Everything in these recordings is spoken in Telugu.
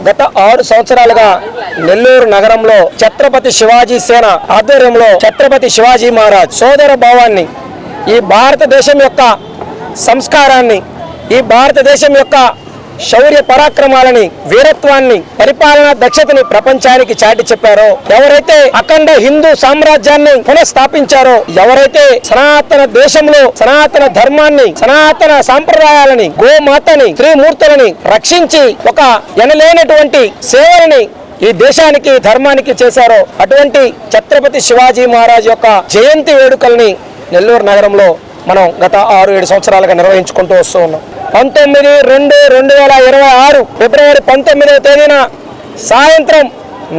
గత 6 సంవత్సరాలుగా నెల్లూరు నగరంలో ఛత్రపతి శివాజీ సేన ఆధ్వర్యంలో ఛత్రపతి శివాజీ మహారాజ్ సోదర భావాన్ని, ఈ భారతదేశం యొక్క సంస్కారాన్ని, ఈ భారతదేశం యొక్క శౌర్య పరాక్రమాలని, వీరత్వాన్ని, పరిపాలనా దక్షతని ప్రపంచానికి చాటి చెప్పారో, ఎవరైతే అఖండ హిందూ సామ్రాజ్యాన్ని పునఃస్థాపించారో, ఎవరైతే సనాతన దేశంలో సనాతన ధర్మాన్ని, సనాతన సాంప్రదాయాలని, గోమాతని, త్రిమూర్తులని రక్షించి ఒక ఎనలేనటువంటి సేవలని ఈ దేశానికి, ధర్మానికి చేశారో, అటువంటి ఛత్రపతి శివాజీ మహారాజ్ యొక్క జయంతి వేడుకల్ని నెల్లూరు నగరంలో మనం గత 6-7 సంవత్సరాలుగా నిర్వహించుకుంటూ వస్తూ ఉన్నాం. 19/2/2026 ఫిబ్రవరి 19వ తేదీన సాయంత్రం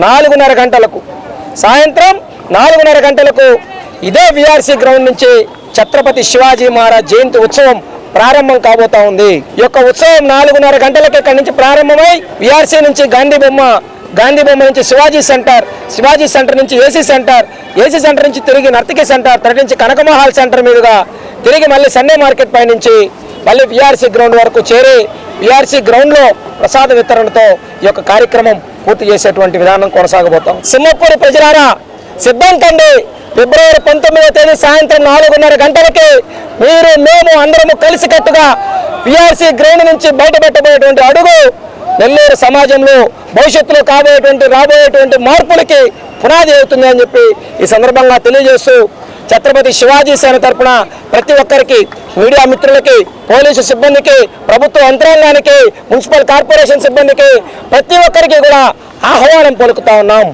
4:30 గంటలకు ఇదే విఆర్సీ గ్రౌండ్ నుంచి ఛత్రపతి శివాజీ మహారాజ్ జయంతి ఉత్సవం ప్రారంభం కాబోతా ఉంది. ఈ యొక్క ఉత్సవం 4:30 గంటలకు ఇక్కడి నుంచి ప్రారంభమై విఆర్సీ నుంచి గాంధీ బొమ్మ నుంచి శివాజీ సెంటర్ నుంచి ఏసీ సెంటర్ నుంచి తిరిగి నర్తకి సెంటర్, తరటి నుంచి కనకమహల్ సెంటర్ మీదుగా తిరిగి మళ్ళీ సండే మార్కెట్ పై నుంచి మళ్ళీ విఆర్సీ గ్రౌండ్ వరకు చేరి విఆర్సీ గ్రౌండ్లో ప్రసాద వితరణతో ఈ యొక్క కార్యక్రమం పూర్తి చేసేటువంటి విధానం కొనసాగబోతాం. సింహపూరి ప్రజలారా సిద్ధం కండి. ఫిబ్రవరి 19వ తేదీ సాయంత్రం 4:30 గంటలకి మేము అందరము కలిసికట్టుగా విఆర్సీ గ్రౌండ్ నుంచి బయటపెట్టబోయేటువంటి అడుగు నెల్లూరు సమాజంలో భవిష్యత్తులో రాబోయేటువంటి మార్పులకి పునాది అవుతుంది అని చెప్పి ఈ సందర్భంగా తెలియజేస్తూ, ఛత్రపతి శివాజీ సేన తరపున ప్రతి ఒక్కరికి, మీడియా మిత్రులకి, పోలీసు సిబ్బందికి, ప్రభుత్వ యంత్రాంగానికి, మున్సిపల్ కార్పొరేషన్ సిబ్బందికి, ప్రతి ఒక్కరికి కూడా ఆహ్వానం పలుకుతా ఉన్నాం.